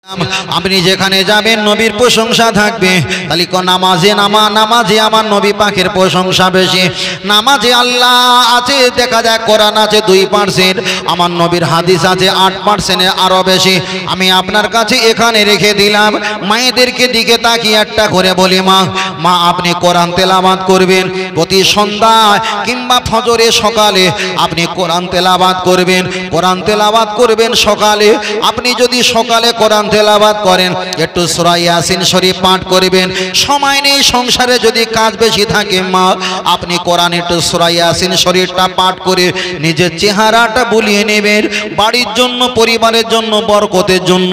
আপনি যেখানে যাবেন নবীর প্রশংসা থাকবে। তাহলে নামাজে নামাজে আমার নবী পাকের প্রশংসা বেশি। নামাজে আল্লাহ আছে, দেখা যায় কোরআন আছে 2%, আমার নবীর হাদিস আছে 8%-এর আরও বেশি। আমি আপনার কাছে এখানে রেখে দিলাম। মায়েদেরকে দিকে তাকিয়ে একটা করে বলি, মা আপনি কোরআন তেলাওয়াত করবেন প্রতি সন্ধ্যায় কিংবা ফজরে সকালে আপনি কোরআন তেলাওয়াত করবেন। কোরআন তেলাওয়াত করবেন সকালে। আপনি যদি সকালে কোরআন তেলাওয়াত করেন একটু সূরা ইয়াসিন শরীফ পাঠ করবেন। সময় নেই সংসারে, যদি কাজ বেশি থাকে মা আপনি কোরআন একটু সূরা ইয়াসিন শরীফটা পাঠ করে নিজের চেহারাটা বুলিয়ে নেবেন। বাড়ির জন্য, পরিবারের জন্য, বরকতের জন্য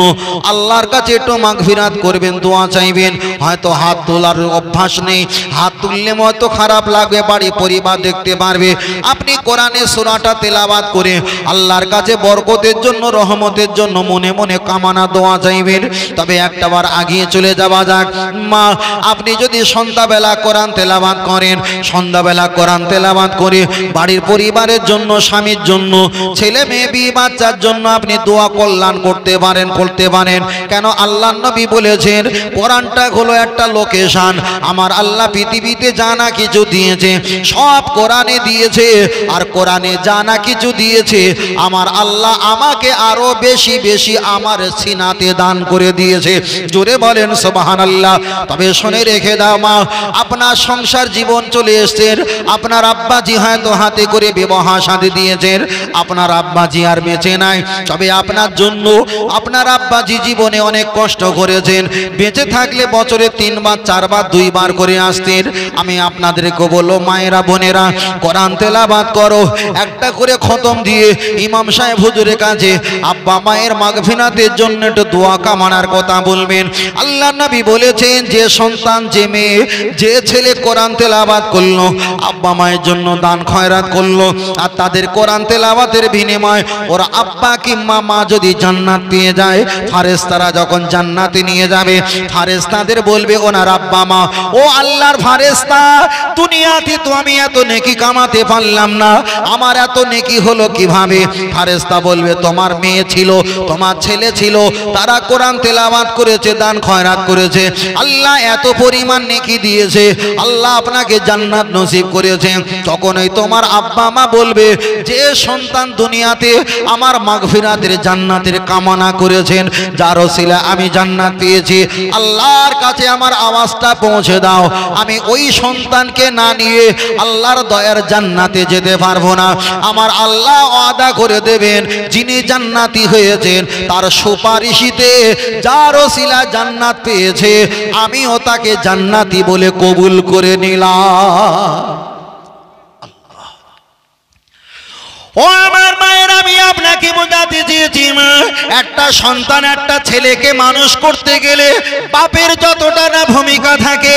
আল্লাহর কাছে একটু মাগফিরাত করবেন, দোয়া চাইবেন। হয়তো হাত তোলার অভ্যাস নেই, হাত তুললে হয়তো খারাপ লাগবে, বাড়ি পরিবার দেখতে পারবে। আপনি কোরআনের সূরাটা তেলাওয়াত করে আল্লাহর কাছে বরকতের জন্য, রহমতের জন্য মনে মনে কামনা দোয়া চাইবেন। তবে একটাবার আগিয়ে চলে যাওয়া যাক। মা আপনি যদি সন্ধ্যাবেলা কোরআন তেলাওয়াত করেন, সন্ধ্যাবেলা কোরআন তেলাওয়াত করে বাড়ির পরিবারের জন্য, স্বামীর জন্য, ছেলে মেয়ে বিয়ে বাচ্চার জন্য আপনি দোয়া কল্যাণ করতে পারেন। কেন আল্লাহর নবী বলেছেন কোরআনটা হলো একটা লোকেশন। আমার আল্লাহ পৃথিবীতে জানা কিছু দিয়েছে সব কোরআনে দিয়েছে, আর কোরআনে জানা কিছু দিয়েছে আমার আল্লাহ আমাকে আরো বেশি বেশি আমার সিনাতে দান করে দিয়েছে। জোরে বলেন সুবহানাল্লাহ। তবে শুনে রেখে দাও মা, আপনার সংসার জীবন চলে এসেছেন, আপনার আব্বাজি হয়তো হাতে করে বিবাহ শাদী দিয়েছেন, আপনার আব্বাজি আর বেঁচে নাই। তবে আপনার জন্য আপনার আব্বাজি জীবনে অনেক কষ্ট করেছেন। বেঁচে থাকলে বছরে 3 বার 4 বার 2 বার করে আসতেন। আমি আপনাদেরকে বলবো মায়েরা বোনেরা কোরআন তেলাওয়াত করো, একটা করে খতম দিয়ে ইমাম সাহেব হুজুরের কাছে আব্বা মায়ের মাগফিরাতের জন্য একটু দোয়া কামনার কথা বলবেন। আল্লাহ নবী বলেছেন যে সন্তান, যে মেয়ে, যে ছেলে কোরআন তেলাওয়াত করলো, আব্বা মায়ের জন্য দান খয়রাত করলো, আর তাদের কোরআন তেলাওয়াতের বিনিময়ে ওরা আব্বা কিংবা মা যদি জান্নাত পেয়ে যায়, ফেরেশতারা যখন জান্নাতে নিয়ে যাবে ফেরেশতাদের বলবে ওনার আব্বা মা, ও আল্লাহর ফেরেশতা দুনিয়াতে তো আমি এত নেকি কামাতে পারলাম না, আমার এত নেকি হলো কিভাবে? ফেরেশতা বলবে তোমার মেয়ে ছিল, তোমার ছেলে ছিল, তারা কোরআন তেলাওয়াত করেছে, দান খয়রাত করেছে, আল্লাহ এত পরিমাণ নেকি দিয়েছে, আল্লাহ আপনাকে জান্নাত নসিব করেছে। তখনই তোমার আব্বা মা বলবে যে সন্তান দুনিয়াতে আমার মাগফিরাতের জান্নাতের কামনা করেছেন, যার ওসিলা আমি জান্নাত পেয়েছি, আল্লাহর কাছে আমার আওয়াজটা পৌঁছে দাও। আমি ওই সন্তানকে না নিয়ে আল্লাহর দয়ার জান্নাতে যেতে পারবো না। আমার আল্লাহ ওয়াদা করে দেবেন যিনি জান্নাতি হয়েছেন তার সুপারিশিতে যার ওসিলা জান্নাত পেয়েছে আমিও তাকে জান্নাতি বলে কবুল করে নিলাম। ও আমার মায়ের, আমি আপনাকে বোঝাতে চেয়েছি মা, একটা সন্তান, একটা ছেলেকে মানুষ করতে গেলে বাপের যতটা না ভূমিকা থাকে,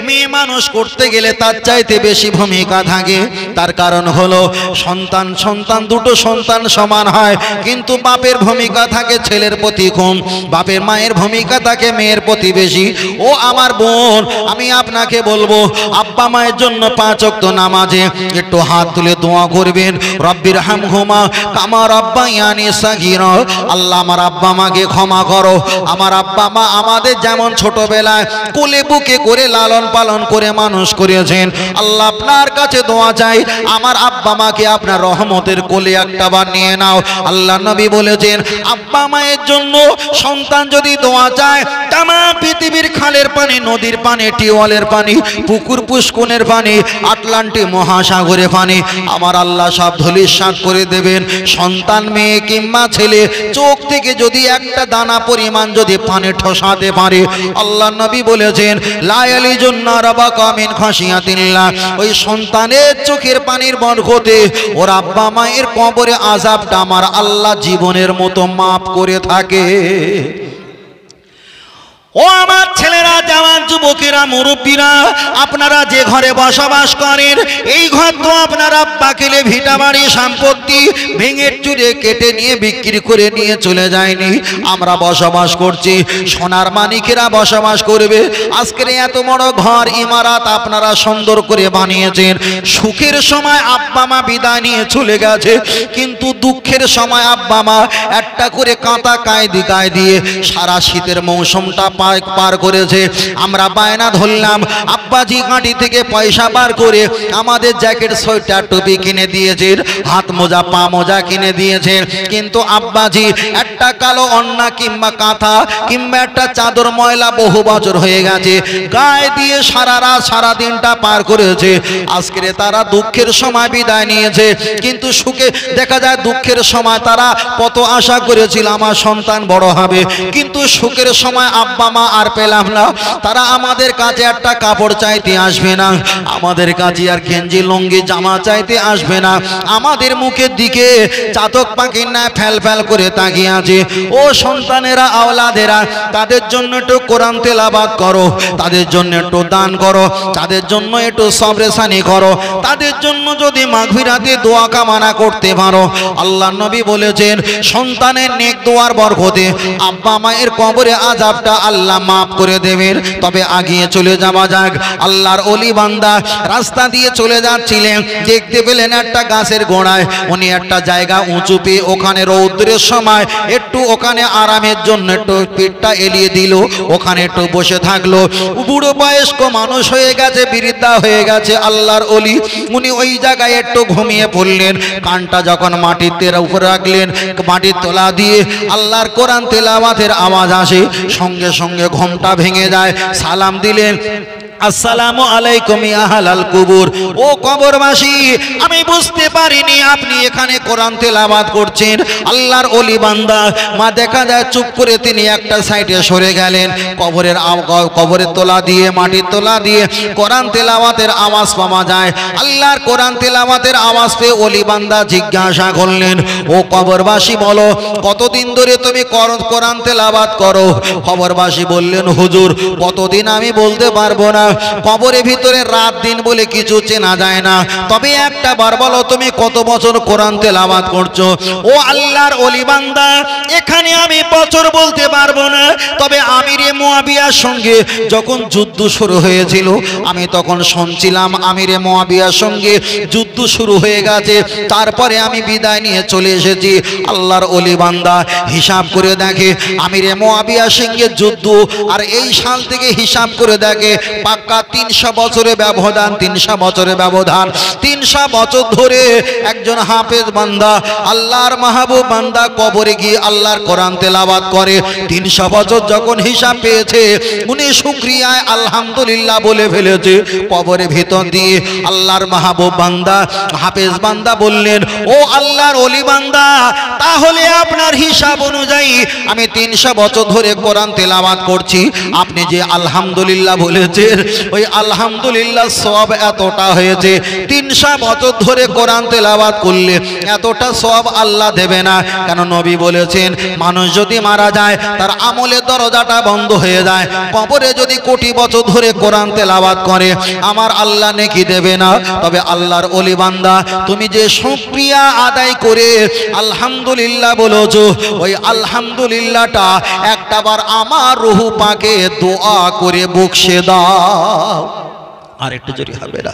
মেয়ে মানুষ করতে গেলে তার চাইতে বেশি ভূমিকা থাকে। তার কারণ হলো সন্তান দুটো সন্তান সমান হয়, কিন্তু বাপের ভূমিকা থাকে ছেলের প্রতি কম, বাপের মায়ের ভূমিকা থাকে মেয়ের প্রতি বেশি। ও আমার বোন, আমি আপনাকে বলবো আব্বা মায়ের জন্য 5 ওয়াক্ত নামাজে একটু হাত তুলে দোয়া করবেন, রব্বির হামহুমা কামা রাব্বায়ানি সাগীরা, আল্লাহ আমার আব্বা মাকে ক্ষমা করো। আমার আব্বা মা আমাদের যেমন ছোটবেলায় কোলে বুকে করে লালন পালন করে মানুষ করেছেন, আল্লাহ আপনার কাছে দোয়া চাই আমার আব্বা মাকে আপনার রহমতের কোলে একটাবার নিয়ে নাও। আল্লাহ নবী বলেছেন আব্বা মায়ের জন্য সন্তান যদি দোয়া চায়, তাম পৃথিবীর খালের পানি, নদীর পানি, টিউবওয়েলের পানি, পুকুর পুষ্কুনের পানি, আটলান্টিক মহাসাগরের পানি আমার আল্লাহ সব ধলিসাৎ করে দেবেন। সন্তান মেয়ে কিংবা ছেলে চোখ থেকে যদি একটা দানা পরিমাণ যদি পানি ঠসাতে পারে, আল্লাহ নবী বলেছেন লা ইয়ালিজুন নারাবাকা মিন খাশিয়াতিল্লাহ, ওই সন্তানের চোখের পানির বরকতে ওর আব্বা মায়ের কবরে আযাবটা আমার আল্লাহ জীবনের মতো মাফ করে থাকে। ও আমার ছেলেরা, জওয়ান যুবক যুবকেরা মুরব্বীরা আপনারা যে ঘরে বসবাস করেন এই ঘর তো আপনার আব্বা খেলে ভিটা বাড়ি সম্পত্তি ভেঙে চুরে কেটে নিয়ে বিক্রি করে নিয়ে চলে যায়নি আমরা বসবাস করছি সোনার মানিকেরা বসবাস করবে আজকের এত বড় ঘর ইমারত আপনারা সুন্দর করে বানিয়েছেন সুখের সময় আব্বা মা বিদায় নিয়ে চলে গেছে কিন্তু দুঃখের সময় আব্বা মা একটা করে কাঁটা গায়ে দিয়ে সারা শীতের মৌসুমটা পার করেছে আমরা বায়না ধরলাম আব্বাজি গাঁটি থেকে পয়সা বার করে আমাদের জ্যাকেট সোয়েটার টুপি কিনে দিয়েছেন হাত মোজা পা মোজা কিনে দিয়েছেন কিন্তু আব্বাজি একটা কালো অন্না কিংবা কাঁথা কিংবা একটা চাদর ময়লা বহু বছর হয়ে গেছে গায়ে দিয়ে সারা রাত সারা দিনটা পার করেছে আজকে তারা দুঃখের সময় বিদায় নিয়েছে কিন্তু সুখে দেখা যায় দুঃখের সময় তারা কত আশা করেছিল আমার সন্তান বড় হবে কিন্তু সুখের সময় আব্বা মা আর পেলাম না তারা আমাদের কাছে একটা কাপড় চাইতে আসবে না আমাদের কাছে আর গেঞ্জি লুঙ্গি জামা চাইতে আসবে না আমাদের মুখের দিকে চাতক পাখির ন্যায় ফ্যাল ফ্যাল করে তাকিয়ে আছে ও সন্তানেরা আওলাদেরা তাদের জন্য একটু কোরআন তেলাওয়াত করো তাদের জন্য একটু দান করো তাদের জন্য একটু সবরেসানি করো তাদের জন্য যদি মাগফিরাতে দোয়া কামনা করতে পারো আল্লাহ নবী বলেছেন সন্তানের নেক দোয়ার বরকতে আব্বা মায়ের কবরে আযাবটা আল্লাহ মাফ করে দেবেন তবে আগিয়ে চলে যাওয়া যাক আল্লাহর ওলি বান্দা রাস্তা দিয়ে চলে যাচ্ছিলেন দেখতে পেলেন একটা গাছের গোড়ায় উনি একটা জায়গা উঁচু পেয়ে ওখানে রৌদ্রের সময় একটু ওখানে আরামের জন্য একটু পিঠটা এলিয়ে দিল ওখানে একটু বসে থাকলো বুড়ো বয়স্ক মানুষ হয়ে গেছে বৃদ্ধা হয়ে গেছে আল্লাহর ওলি উনি ওই জায়গায় একটু ঘুমিয়ে পড়লেন কানটা যখন মাটির উপরে রাখলেন মাটির তলা দিয়ে আল্লাহর কোরআন তেলাওয়াতের আওয়াজ আসে সঙ্গে সঙ্গে ঘুমটা ভেঙে যায় সালাম দিলেন আসসালামু আলাইকুম ইয়া আহলাল কুবুর ও কবরবাসী আমি বুঝতে পারিনি আপনি এখানে কোরআন তেলাওয়াত করছেন আল্লাহর ওলি বান্দা মা দেখা যায় চুপ করে তিনি একটা সাইডে সরে গেলেন কবরের তোলা দিয়ে মাটির তোলা দিয়ে কোরআন তেলাওয়াতের আওয়াজ পাওয়া যায় আল্লাহর কোরআন তেলাওয়াতের আওয়াজ পেয়ে ওলি বান্দা জিজ্ঞাসা করলেন ও কবরবাসী বলো কতদিন ধরে তুমি কোরআন তেলাওয়াত করো কবরবাসী বললেন হুজুর কতদিন আমি বলতে পারবো না কবরের ভিতরে রাত দিন বলে কিছু চেনা যায় না তবে একটা বার বলো তুমি কত বছর কোরআন তেলাওয়াত করছো ও আল্লাহর ওলি বান্দা এখানে আমি বছর বলতে পারবো না তবে আমিরে মুয়াবিয়ার সঙ্গে যখন যুদ্ধ শুরু হয়েছিল আমি তখন শুনছিলাম আমিরে মুয়াবিয়ার সঙ্গে যুদ্ধ শুরু হয়ে গেছে তারপরে আমি বিদায় নিয়ে চলে এসেছি আল্লাহর ওলি বান্দা হিসাব করে দেখে আমিরে মুয়াবিয়ার সঙ্গে যুদ্ধ আর এই সাল থেকে হিসাব করে দেখে পাক্কা 300 বছরের ব্যবধান 300 বছরের ব্যবধান 300 বছর ধরে একজন হাফেজ বান্দা আল্লাহর মাহবুব বান্দা কবরে গিয়ে আল্লাহর কোরআন তেলাওয়াত করে 300 বছর যখন হিসাব পেয়েছে উনি শুকরিয়ায় আলহামদুলিল্লাহ বলে ফেলেছে কবরের ভিতর দিয়ে আল্লাহর মাহবুব বান্দা হাফেজ বান্দা বললেন ও আল্লাহর ওলি বান্দা তাহলে আপনার হিসাব অনুযায়ী আমি 300 বছর ধরে কোরআন তেলাওয়াত করছি আপনি যে আলহামদুলিল্লাহ বলেছেন ওই আলহামদুলিল্লাহ সওয়াব এতটা হয়েছে 300 বছর ধরে কোরআন তেলাওয়াত করলে এতটা সওয়াব আল্লাহ দেবে না কেন নবী বলেছেন মানুষ যদি মারা যায় তার আমলের দরজাটা বন্ধ হয়ে যায় কবরে যদি কোটি বছর ধরে কোরআন তেলাওয়াত করে আমার আল্লাহ নেকি দেবে না তবে আল্লাহর ওলি বান্দা তুমি যে শুকরিয়া আদায় করে আলহামদুলিল্লাহ বলেছো ওই আলহামদুলিল্লাহটা একটাবার আমার রূহ পাকে দোয়া করে বকশে দাও আর একটু জোরে হবে না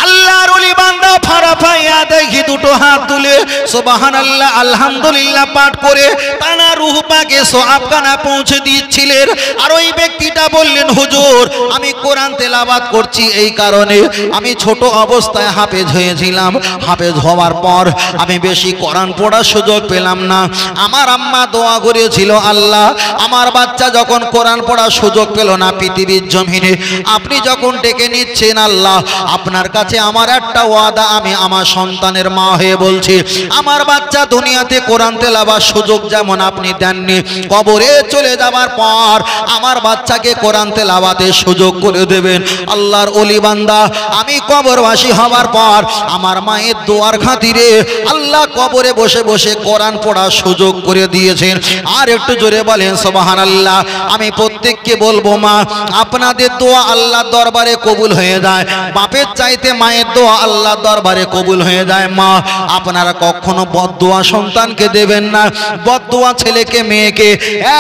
আল্লাহর ওলি বান্দা ফারা পাইয়া দেখি দুটো হাত তুলে সুবহানাল্লাহ আলহামদুলিল্লাহ পাঠ করে তানা রূহ পাকে সওয়াবখানা পৌঁছে দিচ্ছিলেন আর ওই ব্যক্তিটা বললেন হুজুর আমি কোরআন তেলাওয়াত করছি এই কারণে আমি ছোট অবস্থায় হাফেজ হয়েছিলাম হাফেজ হওয়ার পর আমি বেশি কোরআন পড়ার সুযোগ পেলাম না আমার আম্মা দোয়া করেছিল আল্লাহ আমার বাচ্চা যখন কোরআন পড়ার সুযোগ পেল না পৃথিবীর জমিনে আপনি যখন ডেকে নিচ্ছেন আল্লাহ আপনার কাছে কাছে আমার একটা ওয়াদা, আমি আমার সন্তানের মা হয়ে বলছি, আমার বাচ্চা দুনিয়াতে কোরআন তেলাওয়ার সুযোগ যেমন আপনি দেননি, কবরে চলে যাবার পর আমার বাচ্চাকে কোরআন তেলাওয়াতের সুযোগ করে দেবেন। আল্লাহর ওলি বান্দা, আমি কবরবাসী হবার পর আমার মায়ের দোয়ার খাতিরে আল্লাহ কবরে বসে বসে কোরআন পড়ার সুযোগ করে দিয়েছেন। আর একটু জোরে বলেন সুবহানাল্লাহ। আমি প্রত্যেককে বলবো, মা আপনাদের দোয়া আল্লাহর দরবারে কবুল হয়ে যায়, বাপের চাইতে মায়ের দোয়া আল্লাহর দরবারে কবুল হয়ে যায়। মা আপনারা কখনো বদদোয়া সন্তানকে দেবেন না, বদদোয়া ছেলেকে মেয়েকে,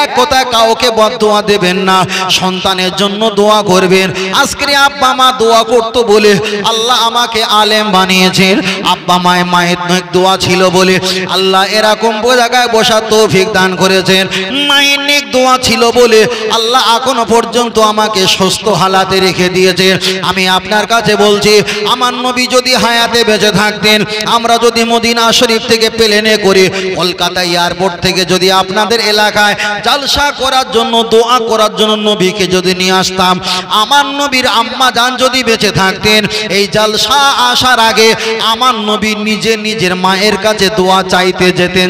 এক কথা কাউকে বদদোয়া দেবেন না, সন্তানের জন্য দোয়া করবেন। আজকে আব্বা মা দোয়া করতো বলে আল্লাহ আমাকে আলেম বানিয়েছেন, আব্বা মায়ের দোয়া ছিল বলে আল্লাহ এরকম জায়গায় বসার তৌফিক দান করেছেন। মায়ের নেক দোয়া ছিল বলে আল্লাহ এখনো পর্যন্ত আমাকে সুস্থ হালাতে রেখে দিয়েছে। আমি আপনার কাছে বলছি, আমার নবী যদি হায়াতে বেঁচে থাকতেন, আমরা যদি মদিনা শরীফ থেকে প্লেনে করে কলকাতা এয়ারপোর্ট থেকে যদি আপনাদের এলাকায় জালসা করার জন্য, দোয়া করার জন্য নবীকে যদি নিয়ে আসতাম, আমার নবীর আম্মা জান যদি বেঁচে থাকতেন, এই জালসা আসার আগে আমার নবী নিজে নিজের মায়ের কাছে দোয়া চাইতে যেতেন।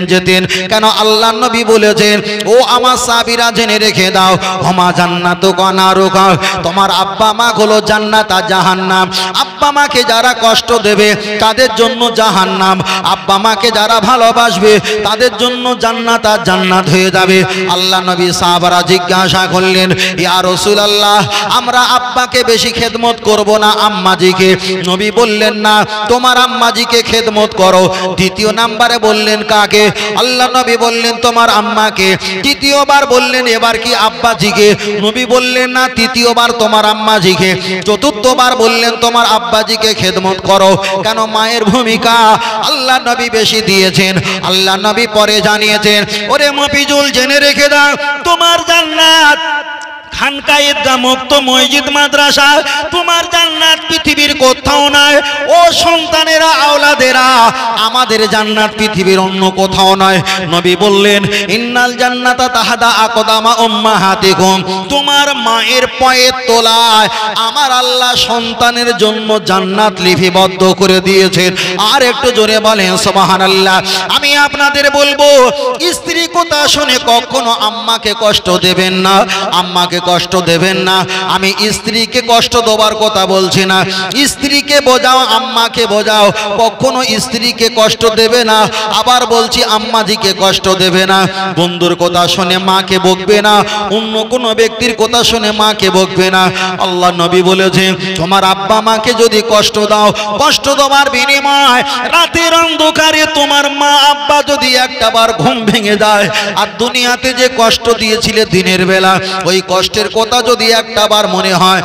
কেন আল্লাহ নবী বলেছেন, ও আমার সাহাবীরা জেনে রেখে দাও, হমা জান্নাতু কানারুকা, তোমার আব্বা মা হলো জান্নাত আর জাহান্নাম। আব্বা মাকে যারা কষ্ট দেবে তাদের জন্য জাহান্নাম, আব্বা মাকে যারা ভালোবাসবে তাদের জন্য জান্নাত আর জান্নাত হয়ে যাবে। আল্লাহ নবী সাহাবারা জিজ্ঞাসা করলেন, ইয়া রাসূলুল্লাহ, আমরা আব্বাকে বেশি খেদমত করব না আম্মাজিকে? নবী বললেন, না, তোমার আম্মাজিকে খেদমত করো। দ্বিতীয় নাম্বারে বললেন কাকে? আল্লাহ নবী বললেন তোমার আম্মাকে। তৃতীয়বার বললেন এবার কি আব্বাজিকে? নবী বললেন না, তৃতীয়বার তোমার আম্মাজিকে। চতুর্থবার বললেন তোমার আব্বাজিকে খেদমত করো। কেন? মায়ের ভূমিকা আল্লাহ নবী বেশি দিয়েছেন। আল্লাহ নবী পরে জানিয়েছেন, ওরে মফিজুল, জেনে রেখে দাও, তোমার জান্নাত খানকা ঈদগাহ মুক্ত মসজিদ মাদ্রাসা, তোমার জান্নাত পৃথিবীর কোথাও নাই। ও সন্তানেরা, আওলাদেরা, আমাদের জান্নাত পৃথিবীর অন্য কোথাও নয়। নবী বললেন, ইন্নাল জান্নাতা তাহাদা আকদামা উম্মাহাতিকুম, তোমার মায়ের পায়ের তলায় আমার আল্লাহ সন্তানের জন্য জান্নাত লিপিবদ্ধ করে দিয়েছেন। আর একটু জোরে বলেন সুবহানাল্লাহ। আমি আপনাদের বলবো, স্ত্রী কথা শুনে কখনো আম্মাকে কষ্ট দেবেন না, আম্মাকে কষ্ট দেবেন না। আমি স্ত্রীকে কষ্ট দেওয়ার কথা বলছি না, স্ত্রীকে বোঝাও, আম্মাকে বোঝাও, কখনো স্ত্রীকে কষ্ট দেবে না। আবার বলছি, আম্মাজিকে কষ্ট দেবে না। বন্ধুর কথা শুনে মাকে বকবে না, অন্য কোনো ব্যক্তির কথা শুনে মাকে বকবে না। আল্লাহ নবী বলেছেন, তোমার আব্বা মাকে যদি কষ্ট দাও, কষ্ট দেওয়ার বিনিময় রাতের অন্ধকারে তোমার মা আব্বা যদি একটাবার ঘুম ভেঙে যায়, আর দুনিয়াতে যে কষ্ট দিয়েছিলে দিনের বেলা, ওই কষ্টের কথা যদি একটাবার মনে হয়,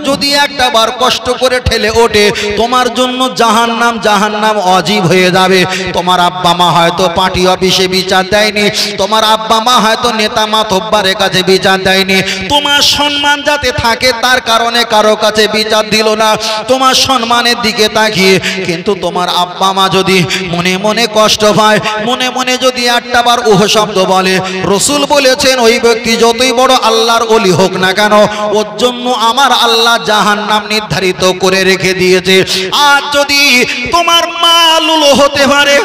যদি একটাবার কষ্ট করে ঠেলে ওঠে, তোমার জন্য জাহান্নাম জাহান্নাম অজীব হয়ে যাবে। তোমার আব্বা মা হয়তো পার্টি অফিসে বিচার দেয়নি, তোমার আব্বা মা হয়তো নেতা মাতব্বারের কাছে বিচার দেয়নি, তোমার সম্মান যাতে থাকে তার কারণে কারো কাছে বিচার দিল না তোমার সম্মানের দিকে তাকিয়ে। কিন্তু তোমার আব্বা মা যদি মনে মনে কষ্ট পায়, মনে মনে যদি একটাবার উহ শব্দ বলে, রসুল বলেছেন ওই ব্যক্তি যতই বড় আল্লাহর ওলি হোক না কেন, ওর জন্য আমার আল্লাহ জাহান্নাম নির্ধারিত করে রেখে দিয়েছে। আর যদি তোমার মা লুলো হতে পারে,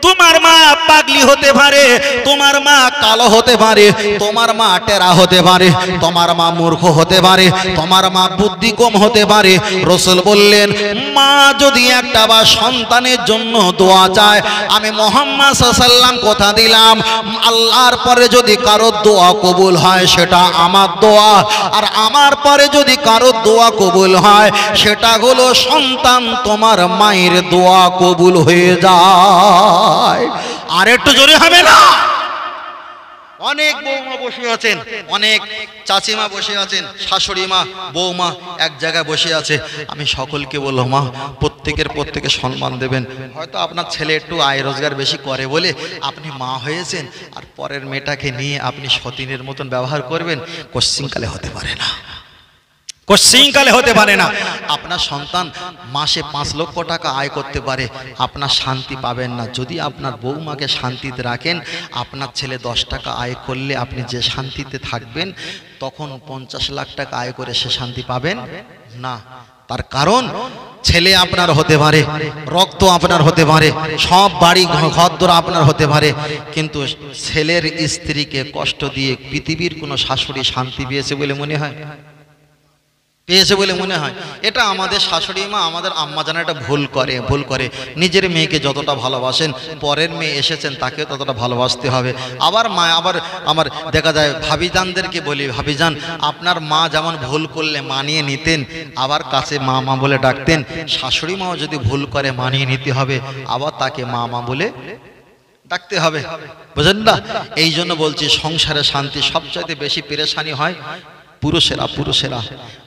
তোমার মা পাগলি হতে পারে, তোমার মা কালো হতে পারে, তোমার মা টেরা হতে পারে, তোমার মা মূর্খ হতে পারে, তোমার মা বুদ্ধি কম হতে পারে, রসুল বললেন, মা যদি একটা বা সন্তানের জন্য দোয়া চায়, আমি মুহাম্মদ সাল্লাল্লাহু আলাইহি ওয়াসাল্লাম কথা দিলাম, আল্লাহর পরে যদি কারো দোয়া কবুল হয় সেটা আমার দোয়া, আর আমার পরে যদি কারো দোয়া কবুল হয় সেটা হলো সন্তান তোমার মায়ের দোয়া কবুল হয়ে যায়। আর একটু জোরে হবে না? অনেক বৌমা বসে আছেন, অনেক চাচিমা বসে আছেন, শাশুড়ি মা, বৌমা এক জায়গায় বসে আছে। আমি সকলকে বলবো, মা প্রত্যেকে সম্মান দেবেন। হয়তো আপনার ছেলে একটু আয় রোজগার বেশি করে বলে আপনি মা হয়েছেন, আর পরের মেয়েটাকে নিয়ে আপনি সতীনের মতন ব্যবহার করবেন, কোশ্চিনকালে হতে পারে না, কোশ্চিনকালে হতে পারে না। আপনার সন্তান মাসে 5 লক্ষ টাকা আয় করতে পারে, আপনার শান্তি পাবেন না। যদি আপনার বৌমাকে শান্তিতে রাখেন, আপনার ছেলে 10 টাকা আয় করলে আপনি যে শান্তিতে থাকবেন, তখন 50 লাখ টাকা আয় করে সে শান্তি পাবেন না। তার কারণ ছেলে আপনার হতে পারে, রক্ত আপনার হতে পারে, সব বাড়ি ঘরদোর আপনার হতে পারে, কিন্তু ছেলের স্ত্রীকে কষ্ট দিয়ে পৃথিবীর কোনো শাশুড়ি শান্তি পেয়েছে বলে মনে হয়? পেয়েছে বলে মনে হয়? এটা আমাদের শাশুড়ি মা, আমাদের আম্মা জানা এটা ভুল করে। নিজের মেয়েকে যতটা ভালোবাসেন, পরের মেয়ে এসেছেন তাকে ততটা ভালোবাসতে হবে। আবার আমার দেখা যায় ভাবিজানদেরকে বলি, ভাবিজান আপনার মা যেমন ভুল করলে মানিয়ে নিতেন, আবার কাছে মা মা বলে ডাকতেন, শাশুড়ি মাও যদি ভুল করে মানিয়ে নিতে হবে, আবার তাকে মা মা বলে ডাকতে হবে, বুঝলেন না? এই জন্য বলছি সংসারে শান্তি সবচাইতে বেশি পেরেশানি হয় পুরুষেরা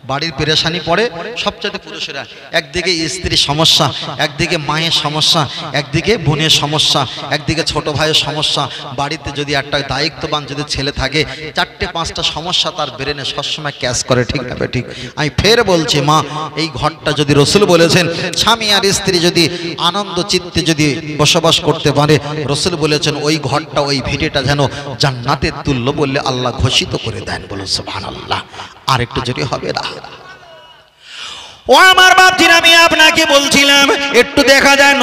বাড়ির পেরেশানি পড়ে সবচাইতে পুরুষেরা। একদিকে স্ত্রীর সমস্যা, একদিকে মায়ের সমস্যা, একদিকে বোনের সমস্যা, একদিকে ছোট ভাইয়ের সমস্যা। বাড়িতে যদি একটা দায়িত্ববান যদি ছেলে থাকে, 4-5টা সমস্যা তার ব্রেনে সবসময় ক্যাচ করে, ঠিক না? ঠিক। আমি ফের বলছি মা, এই ঘরটা যদি রসুল বলেছেন স্বামী আর স্ত্রী যদি আনন্দ চিত্তে যদি বসবাস করতে পারে, রসুল বলেছেন ওই ঘরটা, ওই ভিটেটা যেন জান্নাতের তুল্য বললে আল্লাহ ঘোষিত করে দেন। বলুন সুবহানাল্লাহ। আর একটু জোরে হবে না? ও আমার বাপজিরা, আমি আপনাকে বলছিলাম একটু দেখা যায়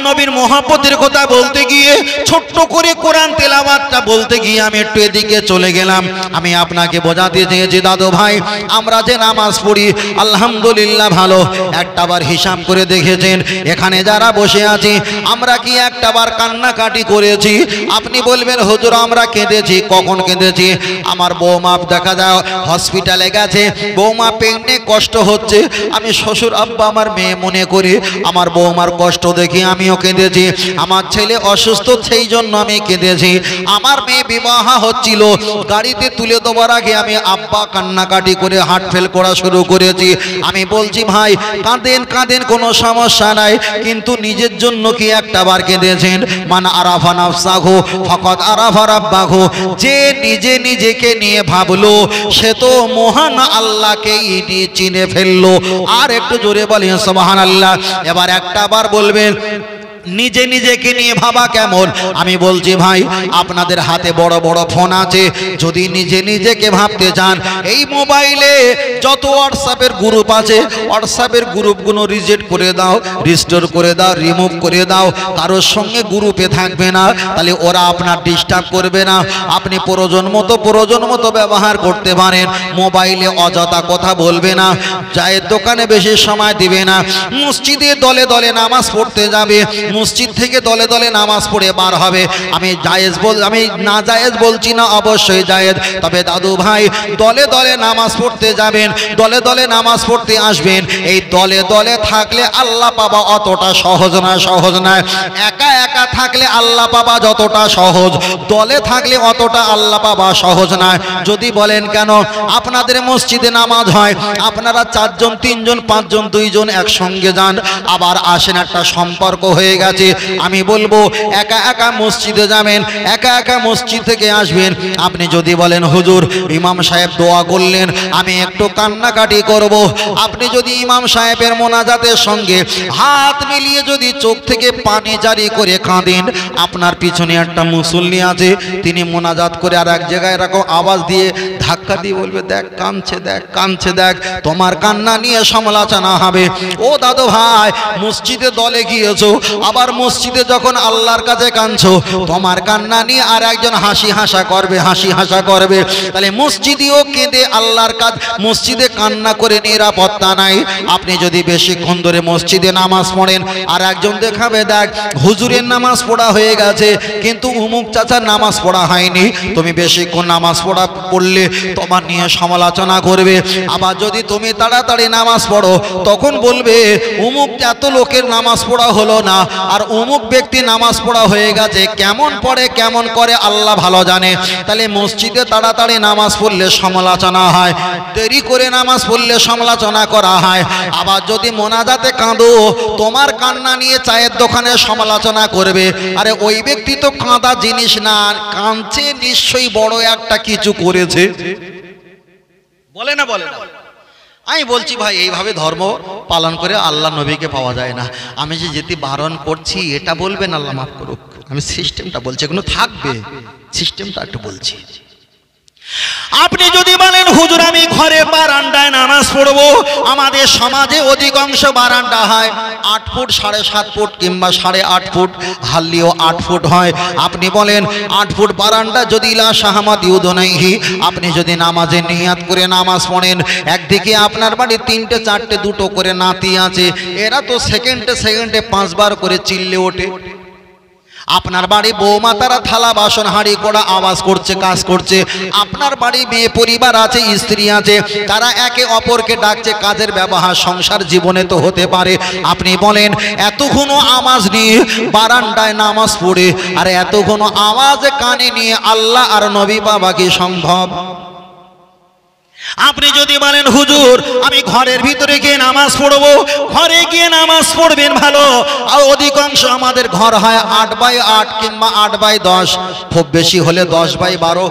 নবীর মহব্বতের কথা বলতে গিয়ে, ছোট্ট করে কোরআন তেলাওয়াতটা বলতে গিয়ে আমি একটু এদিকে চলে গেলাম। আমি আপনাকে বোঝাতে চেয়েছি দাদু ভাই, আমরা যে নামাজ পড়ি আলহামদুলিল্লাহ ভালো। একটাবার হিসাব করে দেখেছেন এখানে যারা বসে আছি আমরা কি একটাবার কান্নাকাটি করেছি? আপনি বলবেন হুজুর আমরা কেঁদেছি। কখন কেঁদেছি? আমার বৌমা দেখা যায় হসপিটালে গেছে, বৌমা পেটে কষ্ট হচ্ছে, আমি শ্বশুর আব্বা আমার মেয়ে মনে করি, আমার বৌমার কষ্ট দেখি আমিও কেঁদেছি। আমার ছেলে অসুস্থ সেই জন্য আমি কেঁদেছি। আমার মেয়ে বিবাহ হচ্ছিল, গাড়িতে তুলে দেওয়ার আগে আমি আব্বা কান্নাকাটি করে হার্ট ফেল করা শুরু করেছি। আমি বলছি ভাই কাঁদেন কোনো সমস্যা নাই, কিন্তু নিজের জন্য কি একটাবার কেঁদেছেন? মান আরাফা নাফসাহু ফাকাদ আরাফা রাব্বাহু। যে নিজেকে নিয়ে ভাবলো সে তো মহান আল্লাহকেই চিনে ফেললো। আর একটু জোরে বলেন সুবহানাল্লাহ। এবার একটাবার বলবেন নিজেকে নিয়ে ভাবা কেমন? আমি বলছি ভাই আপনাদের হাতে বড় বড় ফোন আছে, যদি নিজেকে ভাবতে চান এই মোবাইলে যত হোয়াটসঅ্যাপের গ্রুপ আছে হোয়াটসঅ্যাপের গ্রুপগুলো রিজেক্ট করে দাও, রিস্টোর করে দাও, রিমুভ করে দাও। কারোর সঙ্গে গ্রুপে থাকবে না, তাহলে ওরা আপনার ডিস্টার্ব করবে না। আপনি প্রয়োজন মতো ব্যবহার করতে পারেন। মোবাইলে অযথা কথা বলবে না, চায়ের দোকানে বেশি সময় দিবে না, মসজিদে দলে নামাজ পড়তে যাবে, মসজিদ থেকে দলে নামাজ পড়ে বার হবে। আমি না জায়েজ বলছি না, অবশ্যই জায়েজ। তবে দাদু ভাই দলে নামাজ পড়তে যাবেন, দলে নামাজ পড়তে আসবেন। এই দলে থাকলে আল্লাহ পাবা অতটা সহজ নয়। একা থাকলে আল্লাহ পাবা যতটা সহজ, দলে থাকলে অতটা আল্লাহ পাবা সহজ নয়। যদি বলেন কেন আপনাদের মসজিদে নামাজ হয়, আপনারা 4 জন 3 জন 5 জন 2 জন একসঙ্গে যান, আবার আসেন, একটা সম্পর্ক হয়ে গেছে। আমি বলবো একা মসজিদে যাবেন, একা মসজিদ থেকে আসবেন। আপনি যদি বলেন হুজুর ইমাম সাহেব দোয়া করলেন আমি একটু কান্নাকাটি করব, আপনি যদি ইমাম সাহেবের মোনাজাতের সঙ্গে হাত মিলিয়ে যদি চোখ থেকে পানি জারি করে কাঁদেন, আপনার পিছনে একটা মুসল্লি আছে, তিনি মোনাজাত করে আর এক জায়গায় এরকম আওয়াজ দিয়ে ধাক্কা দিয়ে বলবে দেখ কাঁদছে দেখ, তোমার কান্না নিয়ে সমালোচনা হবে। ও দাদু ভাই মসজিদে দলে গিয়েছো, আবার মসজিদে যখন আল্লাহর কাছে কাঁদছো, তোমার কান্না নিয়ে আর একজন হাসি হাসা করবে, তাহলে মসজিদেও কেঁদে আল্লাহর কাজ, মসজিদে কান্না করে নিরাপত্তা নাই। আপনি যদি বেশিক্ষণ ধরে মসজিদে নামাজ পড়েন আর একজন দেখাবে দেখ হুজুরের নামাজ পড়া হয়ে গেছে কিন্তু উমুক চাচার নামাজ পড়া হয়নি, তুমি বেশিক্ষণ নামাজ পড়লে তোমার নিয়ে সমালোচনা করবে। আবার যদি তুমি তাড়াতাড়ি নামাজ পড়ো তখন বলবে উমুক এত লোকের নামাজ পড়া হলো না, আর অমুক ব্যক্তি নামাজ পড়া হয়ে গেছে, কেমন পড়ে কেমন করে আল্লাহ ভালো জানে। তাহলে মসজিদে তাড়াতাড়ি নামাজ পড়লে সমালোচনা হয়, দেরি করে নামাজ পড়লে সমালোচনা করা হয়। আবার যদি মোনাজাতে কাঁদো, তোমার কান্না নিয়ে চায়ের দোকানে সমালোচনা করবে। আরে ওই ব্যক্তি তো কাঁদা জিনিস না, কাঁদছে নিশ্চয়ই বড় একটা কিছু করেছে, বলে না? আমি বলছি ভাই এইভাবে ধর্ম পালন করে আল্লাহ নবীকে পাওয়া যায় না। আমি যে যেতে বারণ করছি এটা বলবেন আল্লাহ মাফ করুক, আমি সিস্টেমটা বলছি, এগুলো থাকবে, সিস্টেমটা একটু বলছি। আপনি যদি বলেন হুজুর আমি ঘরে বারান্দায় নামাজ পড়বো। আমাদের সমাজে অধিকাংশ বারান্দা হয় 8 ফুট, 7.5 ফুট কিংবা 8.5 ফুট, হাল্লিও 8 ফুট হয়। আপনি বলেন 8 ফুট বারান্দা যদি লা শাহমাত ইউদনাইহি, আপনি যদি নামাজে নিয়াত করে নামাজ পড়েন, একদিকে আপনার বাড়ি 3টে 4টে 2টো করে নাতি আছে, এরা তো সেকেন্ডে 5 বার করে চিল্লে ওঠে। আপনার বাড়ি বৌমা তারা থালা বাসন হাঁড়ি কড়া আওয়াজ করছে, কাজ করছে। আপনার বাড়ি মেয়ে পরিবার আছে, স্ত্রী আছে, তারা একে অপরকে ডাকছে, কাজের ব্যবহার সংসার জীবনে তো হতে পারে। আপনি বলেন এতক্ষণ আওয়াজ নিয়ে বারান্দায় নামাজ পড়ে আর এতক্ষণ আওয়াজ কানে নিয়ে আল্লাহ আর নবী পাওয়া কি সম্ভব? আপনি যদি বলেন হুজুর আমি ঘরের ভিতরে গিয়ে নামাজ পড়বো, ঘরে গিয়ে নামাজ পড়বেন ভালো। আর অধিকাংশ আমাদের ঘর হয় 8x8 কিংবা 8x10, খুব বেশি হলে 10x12,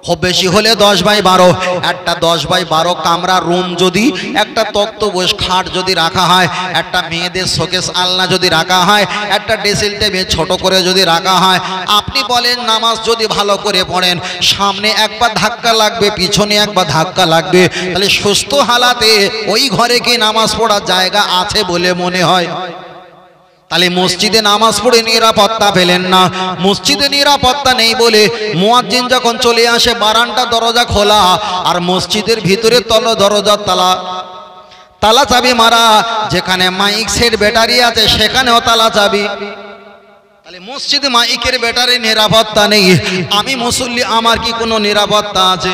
খুব বেশি হলে 10x12। একটা 10x12 কামরা রুম যদি একটা তক্তপোষ খাট যদি রাখা হয়, একটা মেয়েদের শোকেস আলনা যদি রাখা হয়, একটা ড্রেসিং টেবিল ছোট করে যদি রাখা হয়, আপনি বলেন নামাজ যদি ভালো করে পড়েন, সামনে একবার ধাক্কা লাগবে, পিছনে একবার ধাক্কা লাগবে, তাহলে সুস্থ হালাতে ওই ঘরে কি নামাজ পড়ার জায়গা আছে বলে মনে হয়? তাহলে মসজিদে নামাজ পড়ে নিরাপত্তা পেলেন না। মসজিদে নিরাপত্তা নেই বলে মুয়াজ্জিন যখন চলে আসে বারান্দা দরজা খোলা, আর মসজিদের ভিতরে দরজা তালা চাবি মারা, যেখানে মাইক সেট ব্যাটারি আছে সেখানেও তালা চাবি। তাহলে মসজিদে মাইকের ব্যাটারি নিরাপত্তা নেই, আমি মুসল্লি আমার কি কোনো নিরাপত্তা আছে?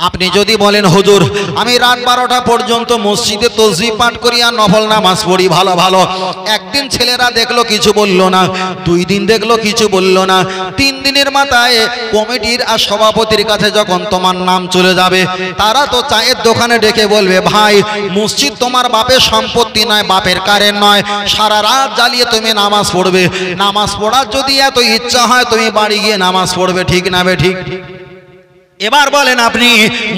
আপনি যদি বলেন হুজুর আমি রাত 12টা পর্যন্ত মসজিদে তাসবিহ পাঠ করি আর নফল নামাজ পড়ি ভালো ভালো, একদিন ছেলেরা দেখলো কিছু বলল না, 2 দিন দেখলো কিছু বলল না, 3 দিনের মাথায় কমিটির আর সভাপতির কাছে যখন তোমার নাম চলে যাবে, তারা তো চায়ের দোকানে ডেকে বলবে ভাই মসজিদ তোমার বাপের সম্পত্তি নয়, বাপের কারেন্ট নয়, সারা রাত জ্বালিয়ে তুমি নামাজ পড়বে। নামাজ পড়ার যদি এত ইচ্ছা হয় তুমি বাড়ি গিয়ে নামাজ পড়বে, ঠিক না বে ঠিক? এবার বলেন আপনি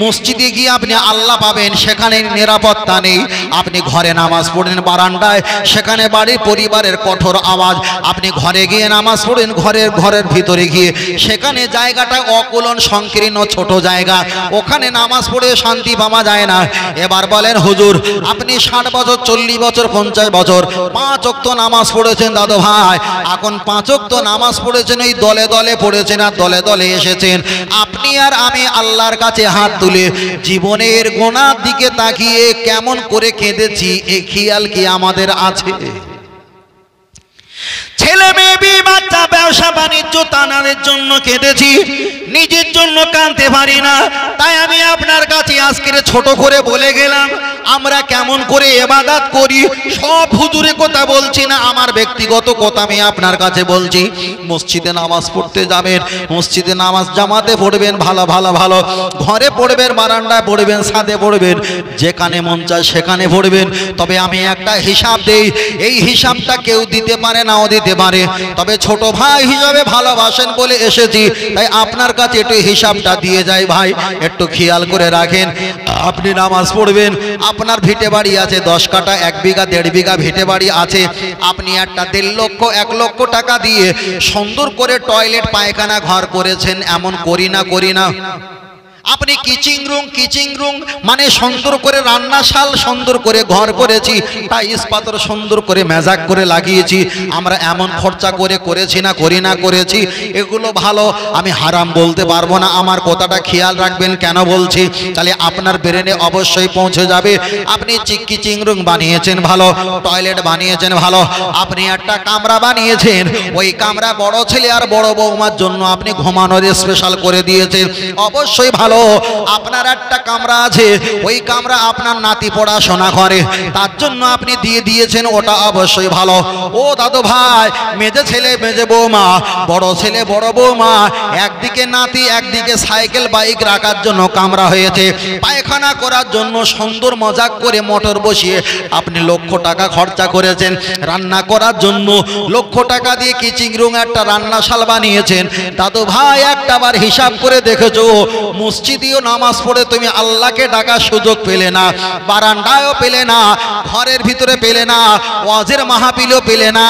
মসজিদে গিয়ে আপনি আল্লাহ পাবেন, সেখানে নিরাপত্তা নেই। আপনি ঘরে নামাজ পড়েন বারান্দায়, সেখানে বাড়ির পরিবারের কঠোর আওয়াজ। আপনি ঘরে গিয়ে নামাজ পড়েন ঘরের ভিতরে গিয়ে, সেখানে জায়গাটা অকুলন সংকীর্ণ ছোট জায়গা, ওখানে নামাজ পড়ে শান্তি পাওয়া যায় না। এবার বলেন হুজুর আপনি 60 বছর 40 বছর 50 বছর 5 ওয়াক্ত নামাজ পড়েছেন দাদু ভাই, এখন 5 ওয়াক্ত নামাজ পড়েছেন, এই দলে দলে পড়েছেন আর দলে দলে এসেছেন। আপনি আর আমি আল্লাহর কাছে হাত তুলে জীবনের গোনার দিকে তাকিয়ে কেমন করে কেঁদেছি এই খেয়াল কি আমাদের আছে? ছেলে মেয়ে বিয়ে বাচ্চা ব্যবসা বাণিজ্য তানাদের জন্য কেঁদেছি, নিজের জন্য কাঁদতে পারি না। তাই আমি আপনার কাছে আজকে ছোট করে বলে গেলাম আমরা কেমন করে ইবাদত করি। সব হুজুরের কথা বলছি না, আমার ব্যক্তিগত কথা আমি আপনার কাছে বলছি। মসজিদে নামাজ পড়তে যাবেন, মসজিদে নামাজ জামাতে পড়বেন, ভালো ভালো ভালো ঘরে পড়বেন, বারান্দায় পড়বেন, ছাদে পড়বেন, যেখানে মন চায় সেখানে পড়বেন। তবে আমি একটা হিসাব দেই, এই হিসাবটা কেউ দিতে পারে নাও দিতে পারে, তবে ছোট ভাই হিসাবে ভালোবাসেন বলে এসেছি, তাই আপনার কাছে একটু হিসাবটা দিয়ে যাই ভাই, একটু খেয়াল করে রাখেন। আপনি নামাজ পড়বেন, আপনার ভিটে বাড়ি আছে 10 কাঠা 1 বিঘা 1.5 বিঘা ভিটে বাড়ি আছে, আপনি একটা 1.5 লক্ষ 1 লক্ষ টাকা দিয়ে সুন্দর করে টয়লেট পায়খানা ঘর করেছেন, এমন করি না? আপনি কিচিং রুম মানে সুন্দর করে রান্নাশাল সুন্দর করে ঘর করেছি, টাইলস পাথর সুন্দর করে মেজাক করে লাগিয়েছি, আমরা এমন খরচা করে করেছি না করেছি। এগুলো ভালো, আমি হারাম বলতে পারবো না, আমার কথাটা খেয়াল রাখবেন কেন বলছি, তাহলে আপনার ব্রেনে অবশ্যই পৌঁছে যাবে। আপনি কিচিং রুম বানিয়েছেন ভালো, টয়লেট বানিয়েছেন ভালো, আপনি একটা কামরা বানিয়েছেন, ওই কামরা বড় ছেলে আর বড় বৌমার জন্য আপনি ঘুমানোর স্পেশাল করে দিয়েছেন, অবশ্যই ভালো। আপনার একটা কামরা আছে, ওই কামরা আপনার নাতি পড়াশোনা করে, তার জন্য আপনি দিয়ে দিয়েছেন, ওটা অবশ্যই ভালো। ও দাদু ভাই মেজে ছেলে মেজে বৌমা, বড় ছেলে বড় বৌমা, একদিকে নাতি একদিকে সাইকেল বাইক রাখার জন্য কামরা হয়েছে, পায়খানা করার জন্য সুন্দর মজাক করে মোটর বসিয়ে আপনি লক্ষ টাকা খরচা করেছেন, রান্না করার জন্য লক্ষ টাকা দিয়ে কিচিং রুম একটা রান্নাশাল বানিয়েছেন। দাদু ভাই একটাবার হিসাব করে দেখেছো মসজিদেও নামাজ পড়ে তুমি আল্লাহকে ডাকার সুযোগ পেলে না, বারান্দায়ও পেলে না, ঘরের ভিতরে পেলে না, ওয়াজের মাহফিলও পেলে না।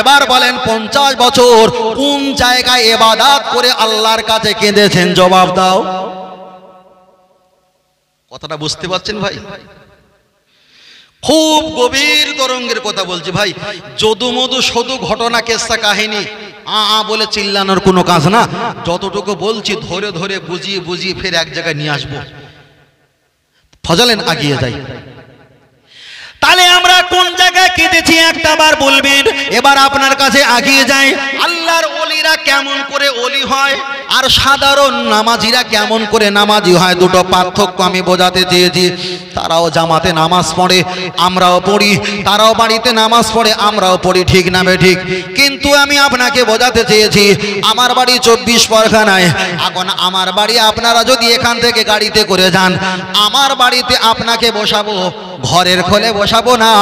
এবার বলেন 50 বছর কোন জায়গায় ইবাদত করে আল্লাহর কাছে কেঁদেছেন, জবাব দাও। কথাটা বুঝতে পারছেন ভাই? খুব গভীর তরঙ্গের কথা বলছি ভাই। যদু মধু শুধু ঘটনা কেসা কাহিনী বলে চিল্লানোর কোনো কাজ না। যতটুকু বলছি ধরে ধরে বুঝিয়ে বুঝিয়ে ফের এক জায়গায় নিয়ে আসবো। ফজলেন আগিয়ে যাই। তাহলে আমরা কোন জায়গায় কেটেছি একটা বার বলবেন। এবার আপনার কাছে আগিয়ে যায়, আল্লাহর ওলিরা কেমন করে ওলি হয় আর সাধারণ নামাজিরা কেমন করে নামাজি হয়, দুটো পার্থক্য আমি বোঝাতে চেয়েছি। তারাও জামাতে নামাজ পড়ে, আমরাও পড়ি, তারাও বাড়িতে নামাজ পড়ে, আমরাও পড়ি, ঠিক না বে ঠিক? কিন্তু আমি আপনাকে বোঝাতে চেয়েছি, আমার বাড়ি 24 পরগনায়। এখন আমার বাড়ি আপনারা যদি এখান থেকে গাড়িতে করে যান, আমার বাড়িতে আপনাকে বসাবো, ঘরের খোলে বসাবো না।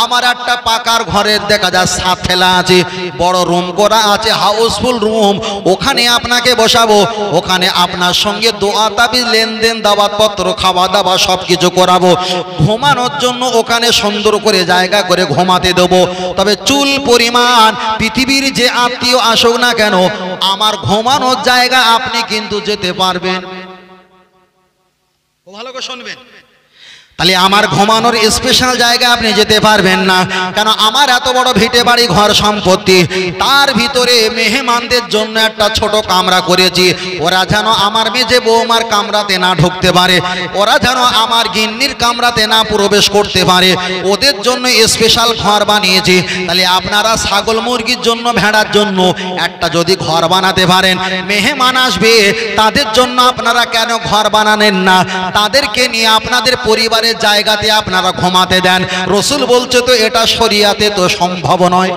আমার একটা পাকার ঘরের দেখা যায় ছাদ ফেলা আছে, বড় রুম করা আছে, হাউসফুল রুম, ওখানে আপনাকে বসাবো। ওখানে আপনার সঙ্গে দোয়া তাবিজ, লেনদেন, দাওয়াতপত্র, খাওয়া দাওয়া সব কিছু করাবো। ঘুমানোর জন্য ওখানে সুন্দর করে জায়গা করে ঘুমাতে দেবো। তবে চুল পরিমাণ পৃথিবীর যে আত্মীয় আসুক না কেন, আমার ঘুমানোর জায়গা আপনি কিন্তু যেতে পারবেন। ভালো করে শুনবেন। তাহলে আমার ঘুমানোর স্পেশাল জায়গা আপনি যেতে পারবেন না। কেন? আমার এত বড় ভিটে বাড়ি, ঘর সম্পত্তি, তার ভিতরে মেহমানদের জন্য একটা ছোট কামরা করেছি। ওরা যেন আমার মেজে বৌমার কামরাতে না ঢুকতে পারে, ওরা যেন আমার গিন্নির কামরাতে না প্রবেশ করতে পারে, ওদের জন্য স্পেশাল ঘর বানিয়েছি। তাহলে আপনারা ছাগল মুরগির জন্য, ভেড়ার জন্য একটা যদি ঘর বানাতে পারেন, মেহমান আসবে তাদের জন্য আপনারা কেন ঘর বানানেন না? তাদেরকে নিয়ে আপনাদের পরিবারের জায়গাতে আপনারা ঘুমাতে দেন। রসুল বলছে তো এটা শরিয়াতে তো সম্ভব নয়।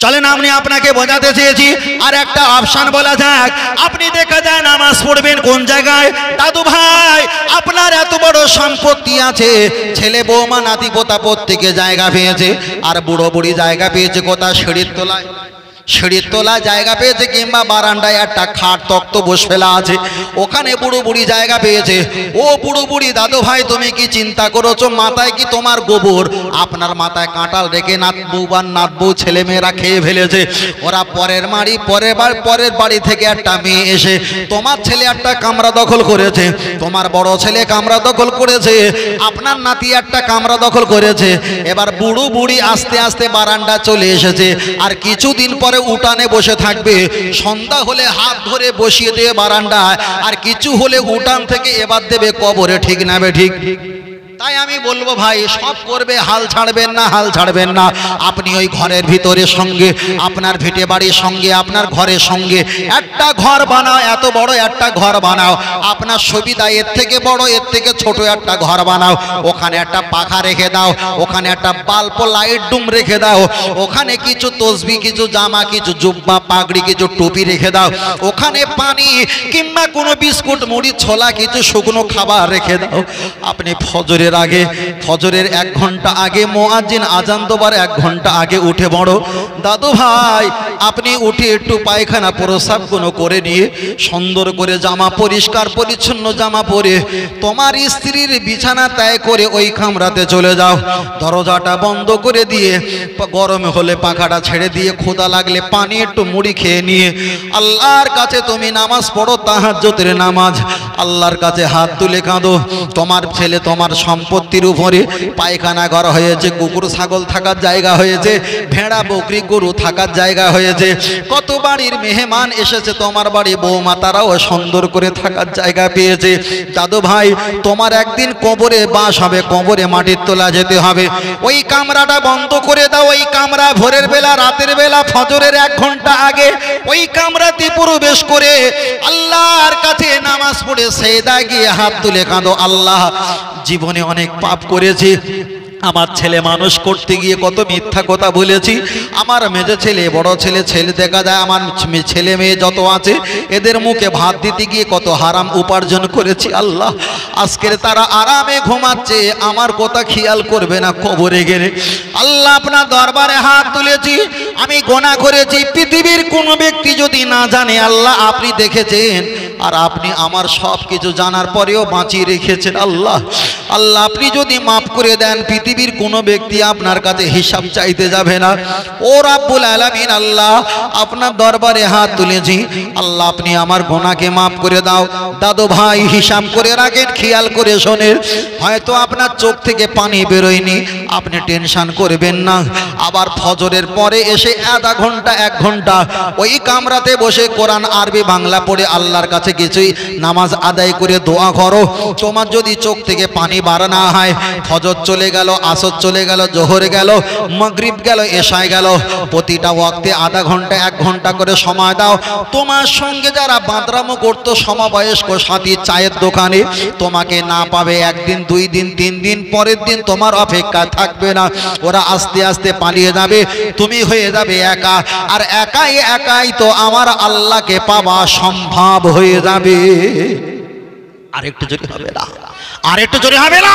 চলেন আমি আপনাকে বোঝাতে চেয়েছি। আর একটা অপশন বলা যাক, আপনি দেখা যায় নামাজ পড়বেন কোন জায়গায়? দাদু ভাই, আপনার এত বড় সম্পত্তি আছে, ছেলে বৌমা নাতি পোতা প্রত্যেকে জায়গা পেয়েছে, আর বুড়ো বুড়ি জায়গা পেয়েছে কোথায়? সিঁড়ির তলায়। সিঁড়ির তলায় জায়গা পেয়েছে, কিংবা বারান্দায় একটা খাট তক্ত বসে ফেলা আছে, ওখানে বুড়ো বুড়ি জায়গা পেয়েছে। ও বুড়ো বুড়ি দাদু ভাই, তুমি কি চিন্তা করেছো মাথায় কি তোমার গোবর? আপনার মাথায় কাঁটাল রেখে নাত বউ বা নাত বউ ছেলে মেয়েরা খেয়ে ফেলেছে। ওরা পরের বাড়ি থেকে একটা মেয়ে এসে তোমার ছেলে একটা কামরা দখল করেছে, তোমার বড় ছেলে কামরা দখল করেছে, আপনার নাতি একটা কামরা দখল করেছে। এবার বুড়ো বুড়ি আস্তে আস্তে বারান্দা চলে এসেছে, আর কিছুদিন পরে উঠানে বসে থাকবে। সন্ধ্যা হলে হাত ধরে বসিয়ে দেবে বারান্দায়, আর কিছু হলে উঠান থেকে এবার দেবে কবরে, ঠিক না বে ঠিক? তাই আমি বলবো ভাই, সব করবে, হাল ছাড়বেন না, হাল ছাড়বেন না। আপনি ওই ঘরের ভিতরে সঙ্গে, আপনার ভিটে বাড়ির সঙ্গে, আপনার ঘরের সঙ্গে একটা ঘর বানাও, এত বড় একটা ঘর বানাও। আপনার সুবিধা এর থেকে বড়, এর থেকে ছোট একটা ঘর বানাও। ওখানে একটা পাখা রেখে দাও, ওখানে একটা বাল্ব লাইট ডুম রেখে দাও, ওখানে কিছু তসবি, কিছু জামা, কিছু জুব্বা পাগড়ি, কিছু টুপি রেখে দাও। ওখানে পানি কিংবা কোনো বিস্কুট, মুড়ি, ছোলা, কিছু শুকনো খাবার রেখে দাও। আপনি ফজরের 1 ঘন্টা আগে মুয়াজ্জিন আজান দেবার 1 ঘন্টা আগে উঠে বড় দাদু ভাই, আপনি উঠে একটু পায়খানা প্রস্রাব করে নিয়ে সুন্দর করে জামা, পরিষ্কার পরিচ্ছন্ন জামা পরে তোমার স্ত্রীর বিছানা ত্যাগ করে ওই কামরাতে চলে যাও। দরজাটা বন্ধ করে দিয়ে, গরম হলে পাখাটা ছেড়ে দিয়ে, ক্ষুধা লাগলে পানি, একটু মুড়ি খেয়ে নিয়ে আল্লাহর কাছে তুমি নামাজ পড়ো, তাহাজ্জুদের নামাজ। আল্লাহর কাছে হাত তুলে কাঁদো। তোমার ছেলে তোমার সম্পত্তির উপরে পায়খানা ঘর হয়েছে, কুকুর ছাগল থাকার জায়গা হয়েছে, ভেড়া বকরি গরু থাকার জায়গা হয়েছে, কত বাড়ির মেহমান এসেছে তোমার বাড়ি, বৌমা তারাও সুন্দর করে থাকার জায়গা পেয়েছে। দাদু ভাই, তোমার একদিন কবরে বাস হবে, কবরে মাটির তোলা যেতে হবে। ওই কামরাটা বন্ধ করে দাও। ওই কামরা ভোরের বেলা, রাতের বেলা, ফজরের 1 ঘন্টা আগে ওই কামরাতে প্রবেশ করে আল্লাহর কাছে নামাজ পড়ে সেজদা গিয়ে হাত তুলে কাঁদো, আল্লাহ জীবনে অনেক পাপ করেছি, আমার ছেলে মানুষ করতে গিয়ে কত মিথ্যা কথা বলেছি, আমার মেজে ছেলে, বড় ছেলে, দেখা যায় আমার ছেলে মেয়ে যত আছে এদের মুখে ভাত দিতে গিয়ে কত হারাম উপার্জন করেছি। আল্লাহ, আজকের তারা আরামে ঘুমাচ্ছে, আমার কথা খেয়াল করবে না কবরে গেলে। আল্লাহ, আপনার দরবারে হাত তুলেছি, আমি গোনা করেছি, পৃথিবীর কোনো ব্যক্তি যদি না জানে, আল্লাহ আপনি দেখেছেন, আর আপনি আমার সব কিছু জানার পরেও বাঁচিয়ে রেখেছেন। আল্লাহ, আল্লাহ আপনি যদি মাফ করে দেন পৃথিবীর কোনো ব্যক্তি আপনার কাছে হিসাব চাইতে যাবে না। ও রাব্বুল আলামিন আল্লাহ আপনার দরবারে হাত তুলেছি, আল্লাহ আপনি আমার গুনাহকে মাফ করে দাও। দাদু ভাই হিসাব করে রাখেন, খেয়াল করে শোনেন, হয়তো আপনার চোখ থেকে পানি বেরোয়নি, আপনি টেনশন করবেন না। আবার ফজরের পরে এসে আধা ঘন্টা 1 ঘন্টা ওই কামরাতে বসে কোরআন আরবি বাংলা পড়ে আল্লাহর কাছে কিছুই নামাজ আদায় করে দোয়া করো। তোমার যদি চোখ থেকে পানি বার না হয়, ফজর চলে গেল, আসর চলে গেল, জোহর গেল, মাগরিব গেল, এশায় গেল, প্রতিটা ওয়াক্তে আধা ঘন্টা 1 ঘন্টা করে সময় দাও। তোমার সঙ্গে যারা বাঁদরামো করতো সমবয়স্ক সাথী চায়ের দোকানে, তোমাকে না পাবে 1 দিন 2 দিন 3 দিন, পরের দিন তোমার অপেক্ষা থাকবে না, ওরা আস্তে আস্তে পালিয়ে যাবে, তুমি হয়ে যাবে একা। আর একাই তো আমার আল্লাহকে পাওয়া সম্ভব হয়ে যাবে। আরেকটু জোরে হবে না, আরেকটু জোরে হবে না।